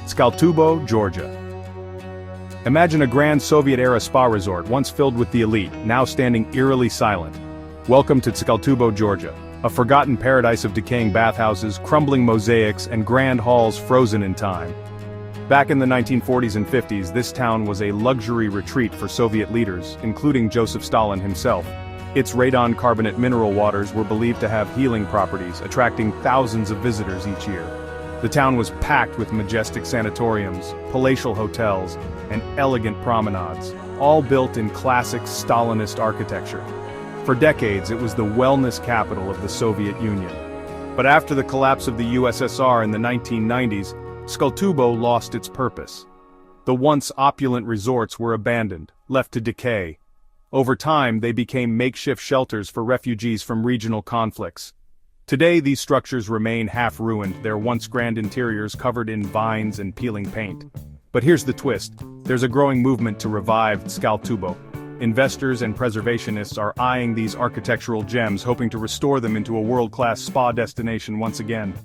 Tskaltubo, Georgia. Imagine a grand Soviet-era spa resort once filled with the elite, now standing eerily silent. Welcome to Tskaltubo, Georgia, a forgotten paradise of decaying bathhouses, crumbling mosaics, and grand halls frozen in time. Back in the 1940s and 50s, this town was a luxury retreat for Soviet leaders, including Joseph Stalin himself. Its radon carbonate mineral waters were believed to have healing properties, attracting thousands of visitors each year. The town was packed with majestic sanatoriums, palatial hotels, and elegant promenades, all built in classic Stalinist architecture. For decades, it was the wellness capital of the Soviet Union. But after the collapse of the USSR in the 1990s, Tskaltubo lost its purpose. The once opulent resorts were abandoned, left to decay. Over time, they became makeshift shelters for refugees from regional conflicts. Today, these structures remain half-ruined, their once grand interiors covered in vines and peeling paint. But here's the twist: there's a growing movement to revive Tskaltubo. Investors and preservationists are eyeing these architectural gems, hoping to restore them into a world-class spa destination once again.